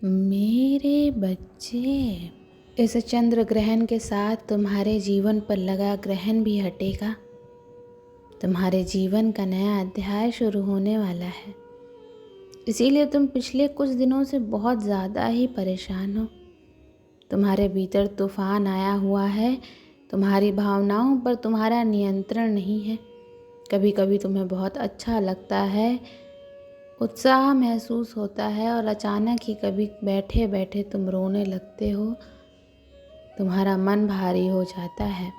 मेरे बच्चे, इस चंद्र ग्रहण के साथ तुम्हारे जीवन पर लगा ग्रहण भी हटेगा। तुम्हारे जीवन का नया अध्याय शुरू होने वाला है। इसीलिए तुम पिछले कुछ दिनों से बहुत ज़्यादा ही परेशान हो। तुम्हारे भीतर तूफान आया हुआ है। तुम्हारी भावनाओं पर तुम्हारा नियंत्रण नहीं है। कभी कभी तुम्हें बहुत अच्छा लगता है, उत्साह महसूस होता है और अचानक ही कभी बैठे बैठे तुम रोने लगते हो। तुम्हारा मन भारी हो जाता है।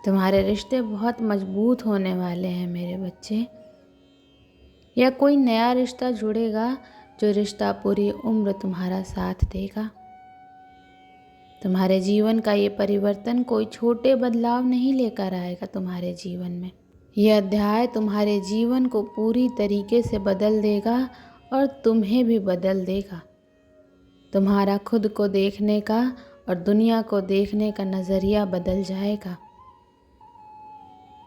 तुम्हारे रिश्ते बहुत मजबूत होने वाले हैं मेरे बच्चे। या कोई नया रिश्ता जुड़ेगा, जो रिश्ता पूरी उम्र तुम्हारा साथ देगा। तुम्हारे जीवन का ये परिवर्तन कोई छोटे बदलाव नहीं लेकर आएगा तुम्हारे जीवन में। यह अध्याय तुम्हारे जीवन को पूरी तरीके से बदल देगा और तुम्हें भी बदल देगा। तुम्हारा खुद को देखने का और दुनिया को देखने का नज़रिया बदल जाएगा।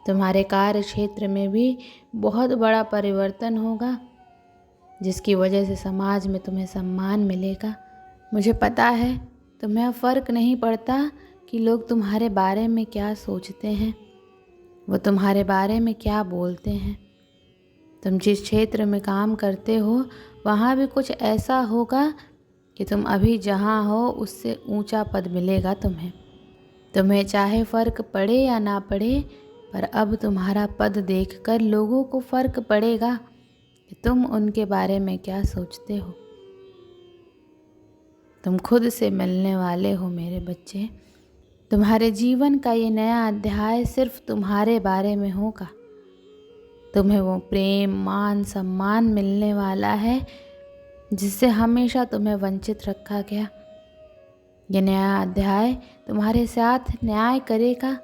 तुम्हारे कार्य क्षेत्र में भी बहुत बड़ा परिवर्तन होगा, जिसकी वजह से समाज में तुम्हें सम्मान मिलेगा। मुझे पता है तुम्हें फ़र्क नहीं पड़ता कि लोग तुम्हारे बारे में क्या सोचते हैं, वो तुम्हारे बारे में क्या बोलते हैं। तुम जिस क्षेत्र में काम करते हो वहाँ भी कुछ ऐसा होगा कि तुम अभी जहाँ हो उससे ऊंचा पद मिलेगा तुम्हें चाहे फ़र्क पड़े या ना पड़े, पर अब तुम्हारा पद देखकर लोगों को फ़र्क पड़ेगा कि तुम उनके बारे में क्या सोचते हो। तुम खुद से मिलने वाले हो मेरे बच्चे। तुम्हारे जीवन का ये नया अध्याय सिर्फ तुम्हारे बारे में होगा। तुम्हें वो प्रेम, मान, सम्मान मिलने वाला है जिससे हमेशा तुम्हें वंचित रखा गया। ये नया अध्याय तुम्हारे साथ न्याय करेगा,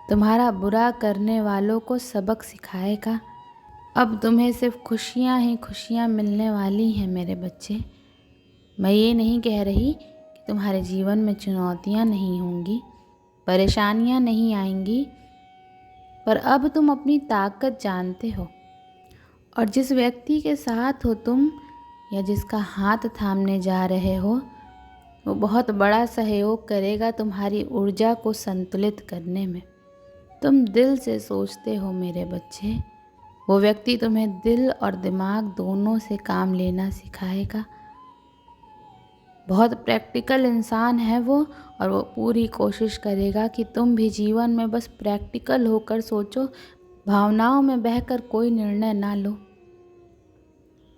तुम्हारा बुरा करने वालों को सबक सिखाएगा। अब तुम्हें सिर्फ खुशियाँ ही खुशियाँ मिलने वाली हैं मेरे बच्चे। मैं ये नहीं कह रही कि तुम्हारे जीवन में चुनौतियाँ नहीं होंगी, परेशानियाँ नहीं आएंगी, पर अब तुम अपनी ताकत जानते हो और जिस व्यक्ति के साथ हो तुम या जिसका हाथ थामने जा रहे हो, वो बहुत बड़ा सहयोग करेगा तुम्हारी ऊर्जा को संतुलित करने में। तुम दिल से सोचते हो मेरे बच्चे, वो व्यक्ति तुम्हें दिल और दिमाग दोनों से काम लेना सिखाएगा। बहुत प्रैक्टिकल इंसान है वो, और वो पूरी कोशिश करेगा कि तुम भी जीवन में बस प्रैक्टिकल होकर सोचो, भावनाओं में बहकर कोई निर्णय ना लो।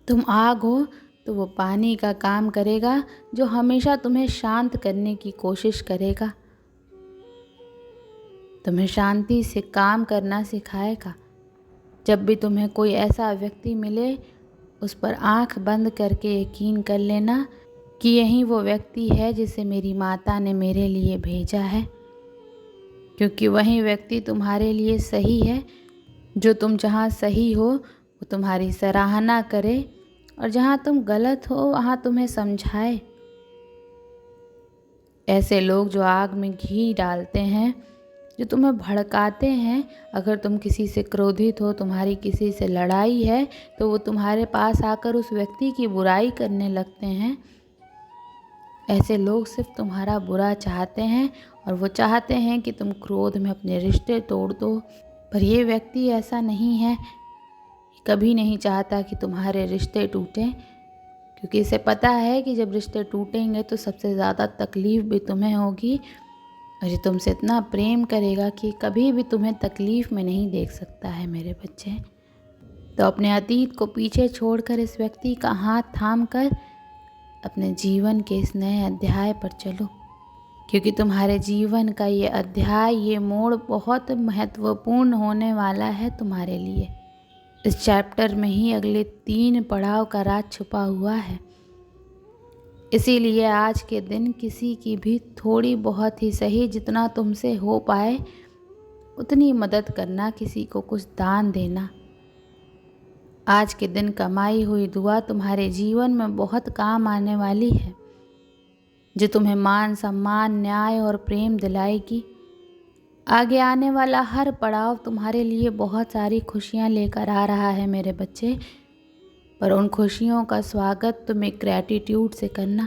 तुम आग हो तो वो पानी का काम करेगा, जो हमेशा तुम्हें शांत करने की कोशिश करेगा। तुम्हें शांति से काम करना सिखाएगा। जब भी तुम्हें कोई ऐसा व्यक्ति मिले, उस पर आंख बंद करके यकीन कर लेना कि यही वो व्यक्ति है जिसे मेरी माता ने मेरे लिए भेजा है, क्योंकि वही व्यक्ति तुम्हारे लिए सही है। जो तुम जहाँ सही हो वो तुम्हारी सराहना करे, और जहाँ तुम गलत हो वहाँ तुम्हें समझाए। ऐसे लोग जो आग में घी डालते हैं, जो तुम्हें भड़काते हैं। अगर तुम किसी से क्रोधित हो, तुम्हारी किसी से लड़ाई है, तो वो तुम्हारे पास आकर उस व्यक्ति की बुराई करने लगते हैं। ऐसे लोग सिर्फ तुम्हारा बुरा चाहते हैं, और वो चाहते हैं कि तुम क्रोध में अपने रिश्ते तोड़ दो। पर ये व्यक्ति ऐसा नहीं है, कभी नहीं चाहता कि तुम्हारे रिश्ते टूटें, क्योंकि इसे पता है कि जब रिश्ते टूटेंगे तो सबसे ज़्यादा तकलीफ़ भी तुम्हें होगी, और ये तुमसे इतना प्रेम करेगा कि कभी भी तुम्हें तकलीफ़ में नहीं देख सकता है मेरे बच्चे। तो अपने अतीत को पीछे छोड़कर इस व्यक्ति का हाथ थाम कर अपने जीवन के इस नए अध्याय पर चलो, क्योंकि तुम्हारे जीवन का ये अध्याय, ये मोड़ बहुत महत्वपूर्ण होने वाला है तुम्हारे लिए। इस चैप्टर में ही अगले 3 पड़ाव का राज छुपा हुआ है। इसीलिए आज के दिन किसी की भी थोड़ी बहुत ही सही, जितना तुमसे हो पाए उतनी मदद करना, किसी को कुछ दान देना। आज के दिन कमाई हुई दुआ तुम्हारे जीवन में बहुत काम आने वाली है, जो तुम्हें मान, सम्मान, न्याय और प्रेम दिलाएगी। आगे आने वाला हर पड़ाव तुम्हारे लिए बहुत सारी खुशियाँ लेकर आ रहा है मेरे बच्चे, पर उन खुशियों का स्वागत तुम एक ग्रैटिट्यूड से करना।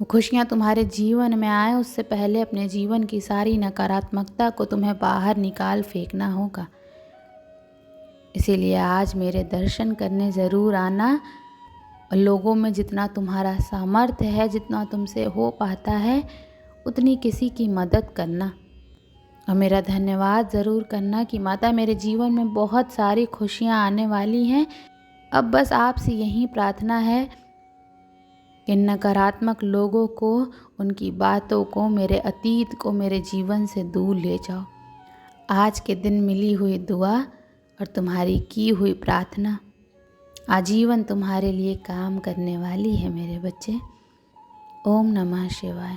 वो खुशियाँ तुम्हारे जीवन में आए उससे पहले अपने जीवन की सारी नकारात्मकता को तुम्हें बाहर निकाल फेंकना होगा। इसीलिए आज मेरे दर्शन करने ज़रूर आना और लोगों में जितना तुम्हारा सामर्थ्य है, जितना तुमसे हो पाता है, उतनी किसी की मदद करना। और मेरा धन्यवाद ज़रूर करना कि माता मेरे जीवन में बहुत सारी खुशियाँ आने वाली हैं। अब बस आपसे यही प्रार्थना है कि नकारात्मक लोगों को, उनकी बातों को, मेरे अतीत को मेरे जीवन से दूर ले जाओ। आज के दिन मिली हुई दुआ और तुम्हारी की हुई प्रार्थना आजीवन तुम्हारे लिए काम करने वाली है मेरे बच्चे। ओम नमः शिवाय।